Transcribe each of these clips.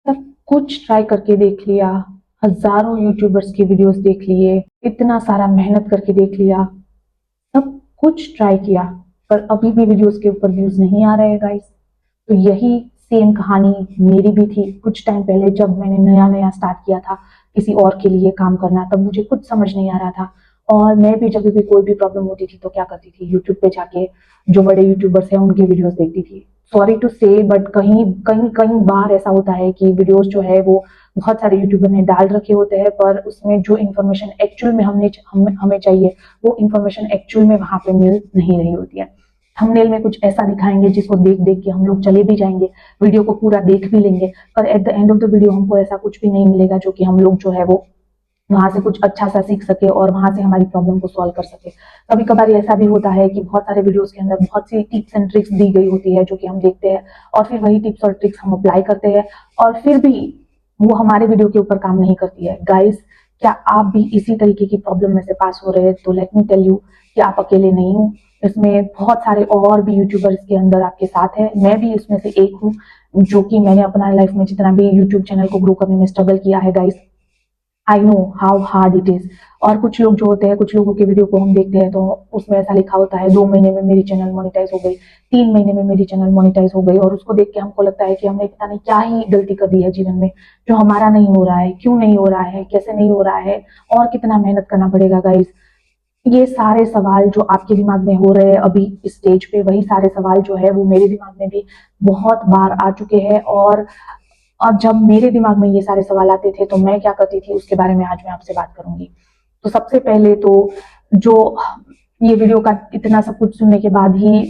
सब कुछ ट्राई करके देख लिया, हजारों यूट्यूबर्स की वीडियोस देख लिए, इतना सारा मेहनत करके देख लिया, सब कुछ ट्राई किया, पर अभी भी वीडियोस के ऊपर व्यूज नहीं आ रहे गाइस। तो यही सेम कहानी मेरी भी थी कुछ टाइम पहले, जब मैंने नया नया स्टार्ट किया था किसी और के लिए काम करना, तब मुझे कुछ समझ नहीं आ रहा था। और मैं भी जब भी कोई भी प्रॉब्लम होती थी तो क्या करती थी, यूट्यूब पे जाके जो बड़े यूट्यूबर्स हैं उनके वीडियोस देखती थी। सॉरी टू से बट कहीं कहीं कहीं बार ऐसा होता है कि वीडियोस जो है वो बहुत सारे यूट्यूबर ने डाल रखे होते हैं, पर उसमें जो इन्फॉर्मेशन एक्चुअल में हमें चाहिए वो इन्फॉर्मेशन एक्चुअल में वहां पे मिल नहीं रही होती है। थंबनेल में कुछ ऐसा दिखाएंगे जिसको देख देख के हम लोग चले भी जाएंगे, वीडियो को पूरा देख भी लेंगे, पर at the end of the video हमको ऐसा कुछ भी नहीं मिलेगा जो कि हम लोग जो है वो वहां से कुछ अच्छा सा सीख सके और वहां से हमारी प्रॉब्लम को सॉल्व कर सके। कभी कभार ऐसा भी होता है कि बहुत सारे वीडियोस के अंदर बहुत सी टिप्स एंड ट्रिक्स दी गई होती है जो कि हम देखते हैं और फिर वही टिप्स और ट्रिक्स हम अप्लाई करते हैं, और फिर भी वो हमारे वीडियो के ऊपर काम नहीं करती है। गाइस, क्या आप भी इसी तरीके की प्रॉब्लम में से पास हो रहे हैं तो लेट मी टेल यू कि आप अकेले नहीं हो। इसमें बहुत सारे और भी यूट्यूबर इसके अंदर आपके साथ है, मैं भी इसमें से एक हूँ, जो कि मैंने अपना लाइफ में जितना भी यूट्यूब चैनल को ग्रो करने में स्ट्रगल किया है guys, I know how hard it is. और कुछ लोग जो होते हैं, कुछ लोगों के वीडियो को हम देखते हैं तो उसमें ऐसा लिखा होता है 2 महीने में मेरी चैनल मोनेटाइज हो गई, 3 महीने में मेरी चैनल मोनेटाइज हो गई, और उसको देख के हमको लगता है कि हमने पता नहीं क्या ही गलती कर दी है जीवन में जो हमारा नहीं हो रहा है, क्यों नहीं हो रहा है, कैसे नहीं हो रहा है, और कितना मेहनत करना पड़ेगा गाइस। ये सारे सवाल जो आपके दिमाग में हो रहे हैं अभी इस स्टेज पे, वही सारे सवाल जो है वो मेरे दिमाग में भी बहुत बार आ चुके हैं। और जब मेरे दिमाग में ये सारे सवाल आते थे तो मैं क्या करती थी उसके बारे में आज मैं आपसे बात करूंगी। तो सबसे पहले तो जो ये वीडियो का इतना सब कुछ सुनने के बाद ही,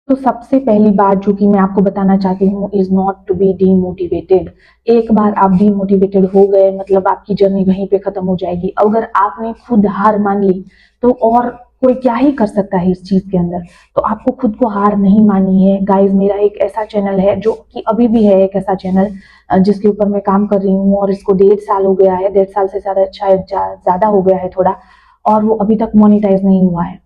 तो सबसे पहली बात जो कि मैं आपको बताना चाहती हूँ is not to be demotivated. एक बार आप डीमोटिवेटेड हो गए मतलब आपकी जर्नी वहीं पे खत्म हो जाएगी। अगर आपने खुद हार मान ली तो और कोई क्या ही कर सकता है इस चीज के अंदर। तो आपको खुद को हार नहीं माननी है गाइज। मेरा एक ऐसा चैनल है जो कि अभी भी है एक ऐसा चैनल जिसके ऊपर मैं काम कर रही हूँ, और इसको 1.5 साल हो गया है, 1.5 साल से ज्यादा शायद ज्यादा हो गया है थोड़ा, और वो अभी तक मोनिटाइज नहीं हुआ है।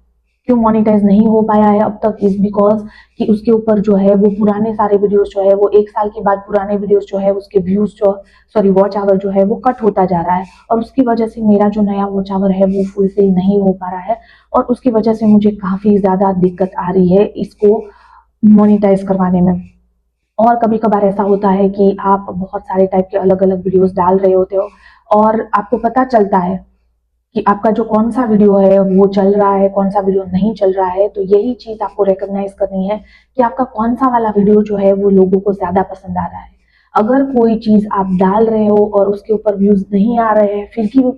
क्यों मोनेटाइज नहीं हो पाया है अब तक, इज बिकॉज कि उसके ऊपर जो है वो पुराने सारे वीडियोस जो है वो 1 साल के बाद पुराने वीडियोस जो है उसके व्यूज जो सॉरी वॉच आवर जो है वो कट होता जा रहा है, और उसकी वजह से मेरा जो नया वॉच आवर है वो फुलफिल नहीं हो पा रहा है, और उसकी वजह से मुझे काफी ज्यादा दिक्कत आ रही है इसको मोनेटाइज करवाने में। और कभी कभार ऐसा होता है कि आप बहुत सारे टाइप के अलग अलग वीडियोस डाल रहे होते हो और आपको पता चलता है कि आपका जो कौन सा वीडियो है वो चल रहा है, कौन सा वीडियो नहीं चल रहा है। तो यही चीज आपको रिकॉग्नाइज करनी है कि आपका कौन सा वाला वीडियो जो है वो लोगों को ज्यादा पसंद आ रहा है। अगर कोई चीज आप डाल रहे हो और उसके ऊपर व्यूज नहीं आ रहे हैं,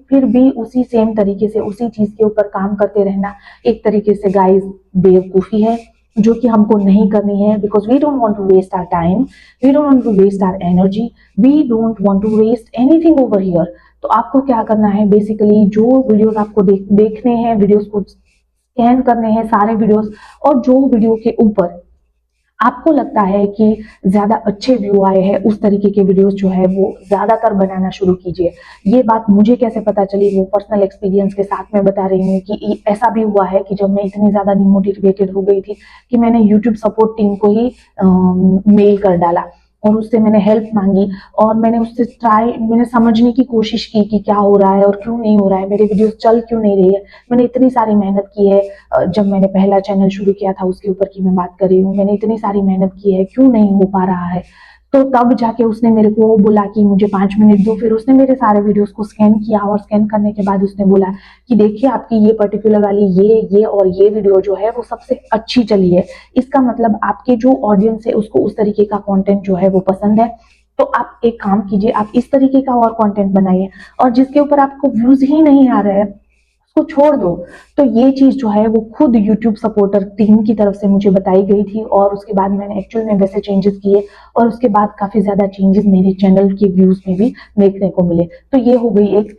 फिर भी उसी सेम तरीके से उसी चीज के ऊपर काम करते रहना एक तरीके से गाइस बेवकूफी है, जो कि हमको नहीं करनी है। Because we don't want to waste our time, we don't want to waste our energy, we don't want to waste anything over here. तो आपको क्या करना है, बेसिकली जो वीडियोस आपको देखने हैं, वीडियोस को स्कैन करने हैं सारे वीडियोस, और जो वीडियो के ऊपर आपको लगता है कि ज्यादा अच्छे व्यू आए हैं उस तरीके के वीडियोस जो है वो ज्यादातर बनाना शुरू कीजिए। ये बात मुझे कैसे पता चली, वो पर्सनल एक्सपीरियंस के साथ मैं बता रही हूँ कि ऐसा भी हुआ है कि जब मैं इतनी ज्यादा डिमोटिवेटेड हो गई थी कि मैंने यूट्यूब सपोर्ट टीम को ही मेल कर डाला और उससे मैंने हेल्प मांगी, और मैंने समझने की कोशिश की कि क्या हो रहा है और क्यों नहीं हो रहा है, मेरे वीडियोस चल क्यों नहीं रही है। मैंने इतनी सारी मेहनत की है, जब मैंने पहला चैनल शुरू किया था उसके ऊपर की मैं बात कर रही हूँ, मैंने इतनी सारी मेहनत की है, क्यों नहीं हो पा रहा है। तो तब जाके उसने मेरे को बोला कि मुझे 5 मिनट दो, फिर उसने मेरे सारे वीडियोस को स्कैन किया, और स्कैन करने के बाद उसने बोला कि देखिए आपकी ये पर्टिकुलर वाली ये और ये वीडियो जो है वो सबसे अच्छी चली है, इसका मतलब आपके जो ऑडियंस है उसको उस तरीके का कंटेंट जो है वो पसंद है। तो आप एक काम कीजिए, आप इस तरीके का और कंटेंट बनाइए, और जिसके ऊपर आपको व्यूज ही नहीं आ रहे हैं उसको छोड़ दो। तो ये चीज जो है वो खुद यूट्यूब सपोर्टर टीम की तरफ से मुझे बताई गई थी, और उसके बाद मैंने एक्चुअल में वैसे चेंजेस किए, और उसके बाद काफी ज्यादा चेंजेस मेरे चैनल के व्यूज में भी देखने को मिले। तो ये हो गई एक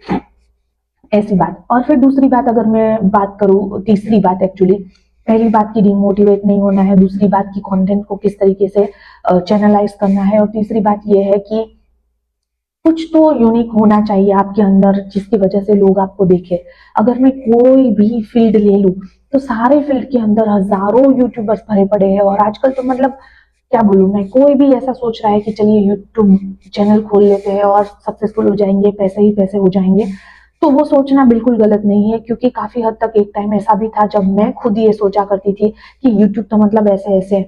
ऐसी बात। और फिर दूसरी बात अगर मैं बात करूं, तीसरी बात एक्चुअली, पहली बात की डिमोटिवेट नहीं होना है, दूसरी बात की कंटेंट को किस तरीके से चैनलाइज करना है, और तीसरी बात यह है कि कुछ तो यूनिक होना चाहिए आपके अंदर जिसकी वजह से लोग आपको देखें। अगर मैं कोई भी फील्ड ले लूं तो सारे फील्ड के अंदर हजारों यूट्यूबर्स भरे पड़े हैं, और आजकल तो मतलब क्या बोलूं मैं, कोई भी ऐसा सोच रहा है कि चलिए यूट्यूब चैनल खोल लेते हैं और सक्सेसफुल हो जाएंगे, पैसे ही पैसे हो जाएंगे, तो वो सोचना बिल्कुल गलत नहीं है। क्योंकि काफी हद तक एक टाइम ऐसा भी था जब मैं खुद ये सोचा करती थी कि यूट्यूब तो मतलब ऐसे ऐसे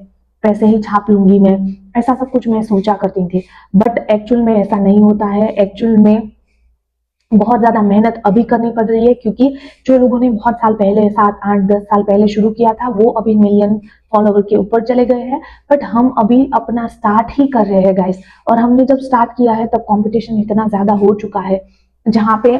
पैसे ही छाप लूंगी मैं, ऐसा सब कुछ मैं सोचा करती थी। बट एक्चुअल में ऐसा नहीं होता है। एक्चुअल में बहुत ज्यादा मेहनत अभी करनी पड़ रही है, क्योंकि जो लोगों ने बहुत साल पहले, 7 8 10 साल पहले शुरू किया था, वो अभी मिलियन फॉलोवर के ऊपर चले गए हैं। बट हम अभी अपना स्टार्ट ही कर रहे हैं गाइस। और हमने जब स्टार्ट किया है तब कंपटीशन इतना ज्यादा हो चुका है, जहां पे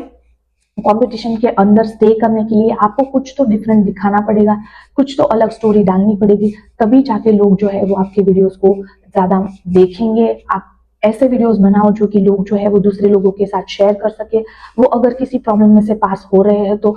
कंपटीशन के अंदर स्टे करने के लिए आपको कुछ तो डिफरेंट दिखाना पड़ेगा, कुछ तो अलग स्टोरी डालनी पड़ेगी, तभी जाके लोग जो है वो आपके वीडियोस को ज्यादा देखेंगे। आप ऐसे वीडियोस बनाओ जो कि लोग जो है वो दूसरे लोगों के साथ शेयर कर सके। वो अगर किसी प्रॉब्लम में से पास हो रहे हैं तो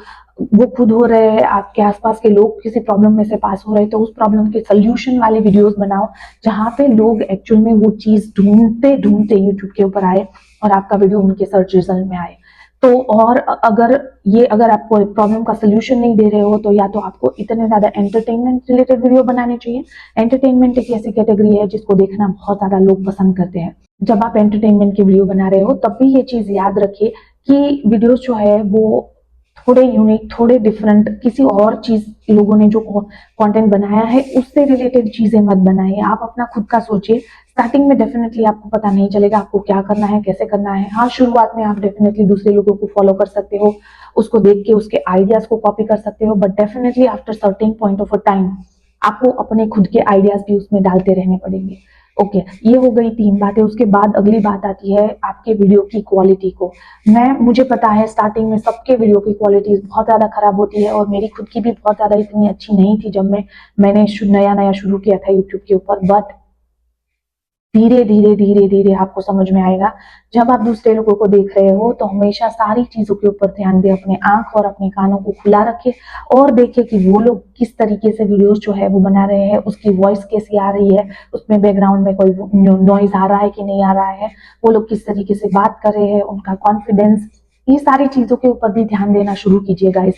वो खुद हो रहे हैं, आपके आसपास के लोग किसी प्रॉब्लम में से पास हो रहे हैं तो उस प्रॉब्लम के सोल्यूशन वाले वीडियोस बनाओ, जहां पे लोग एक्चुअल में वो चीज ढूंढते ढूंढते यूट्यूब के ऊपर आए और आपका वीडियो उनके सर्च रिजल्ट में आए। तो और अगर आप कोई प्रॉब्लम का सोल्यूशन नहीं दे रहे हो, तो या तो आपको इतने ज्यादा एंटरटेनमेंट रिलेटेड वीडियो बनाने चाहिए। एंटरटेनमेंट एक ऐसी कैटेगरी है जिसको देखना बहुत ज्यादा लोग पसंद करते हैं। जब आप एंटरटेनमेंट की वीडियो बना रहे हो तब भी ये चीज याद रखिए कि वीडियोस जो है वो थोड़े यूनिक, थोड़े डिफरेंट, किसी और चीज लोगों ने जो कंटेंट बनाया है उससे रिलेटेड चीजें मत बनाइए। आप अपना खुद का सोचिए। स्टार्टिंग में डेफिनेटली आपको पता नहीं चलेगा आपको क्या करना है, कैसे करना है। हाँ, शुरुआत में आप डेफिनेटली दूसरे लोगों को फॉलो कर सकते हो, उसको देख के उसके आइडियाज को कॉपी कर सकते हो, but definitely after certain point of a time आपको अपने खुद के आइडियाज भी उसमें डालते रहने पड़ेंगे। ओके, ये हो गई 3 बातें। उसके बाद अगली बात आती है आपके वीडियो की क्वालिटी को। मुझे पता है स्टार्टिंग में सबके वीडियो की क्वालिटी बहुत ज्यादा खराब होती है, और मेरी खुद की भी बहुत ज्यादा इतनी अच्छी नहीं थी जब मैंने नया नया शुरू किया था यूट्यूब के ऊपर। बट धीरे धीरे धीरे धीरे आपको समझ में आएगा। जब आप दूसरे लोगों को देख रहे हो तो हमेशा सारी चीजों के ऊपर ध्यान दें, अपने आंख और अपने कानों को खुला रखें और देखें कि वो लोग किस तरीके से वीडियोस जो है वो बना रहे हैं, उसकी वॉइस कैसी आ रही है, उसमें बैकग्राउंड में कोई नॉइज आ रहा है कि नहीं आ रहा है, वो लोग किस तरीके से बात कर रहे हैं, उनका कॉन्फिडेंस, ये सारी चीजों के ऊपर भी ध्यान देना शुरू कीजिए गाइस।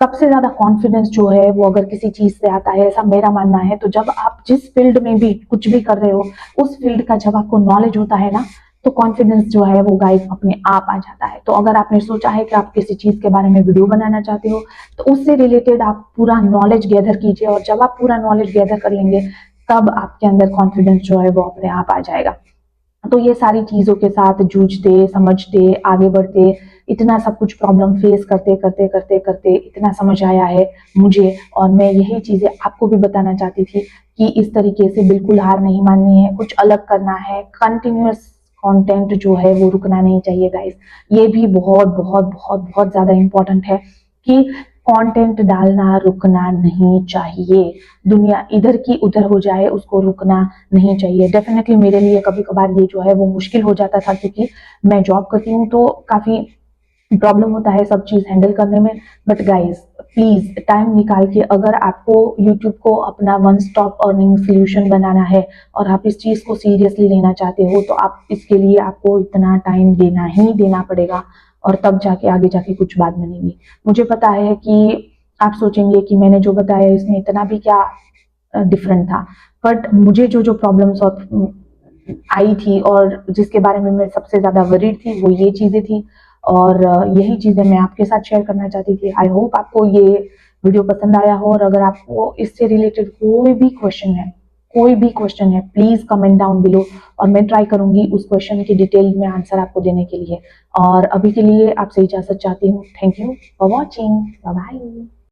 सबसे ज्यादा कॉन्फिडेंस जो है वो अगर किसी चीज से आता है, ऐसा मेरा मानना है, तो जब आप जिस फील्ड में भी कुछ भी कर रहे हो, उस फील्ड का जब आपको नॉलेज होता है ना, तो कॉन्फिडेंस जो है वो गाइस अपने आप आ जाता है। तो अगर आपने सोचा है कि आप किसी चीज के बारे में वीडियो बनाना चाहते हो, तो उससे रिलेटेड आप पूरा नॉलेज गैदर कीजिए, और जब आप पूरा नॉलेज गैदर कर लेंगे तब आपके अंदर कॉन्फिडेंस जो है वो अपने आप आ जाएगा। तो ये सारी चीजों के साथ जूझते, समझते, आगे बढ़ते, इतना सब कुछ प्रॉब्लम फेस करते करते करते करते इतना समझ आया है मुझे, और मैं यही चीजें आपको भी बताना चाहती थी कि इस तरीके से बिल्कुल हार नहीं माननी है, कुछ अलग करना है। कंटिन्यूअस कंटेंट जो है वो रुकना नहीं चाहिए गाइस। ये भी बहुत बहुत बहुत बहुत ज्यादा इंपॉर्टेंट है कि कंटेंट डालना रुकना नहीं चाहिए। दुनिया इधर की उधर हो जाए, उसको रुकना नहीं चाहिए। डेफिनेटली मेरे लिए कभी कभार ये जो है वो मुश्किल हो जाता था, क्योंकि मैं जॉब करती हूँ तो काफी प्रॉब्लम होता है सब चीज हैंडल करने में। बट गाइस प्लीज टाइम निकाल के, अगर आपको यूट्यूब को अपना वन स्टॉप अर्निंग सोल्यूशन बनाना है और आप इस चीज को सीरियसली लेना चाहते हो, तो आप इसके लिए आपको इतना टाइम देना ही देना पड़ेगा, और तब जाके आगे जाके कुछ बात बनेगी। मुझे पता है कि आप सोचेंगे कि मैंने जो बताया इसमें इतना भी क्या डिफरेंट था, बट मुझे जो जो प्रॉब्लम्स और आई थी और जिसके बारे में मैं सबसे ज्यादा वरीड थी वो ये चीजें थी, और यही चीजें मैं आपके साथ शेयर करना चाहती थी। आई होप आपको ये वीडियो पसंद आया हो, और अगर आपको इससे रिलेटेड कोई भी क्वेश्चन है, प्लीज कमेंट डाउन बिलो, और मैं ट्राई करूंगी उस क्वेश्चन की डिटेल में आंसर आपको देने के लिए। और अभी के लिए आपसे इजाजत चाहती हूँ। Thank you for watching. Bye bye.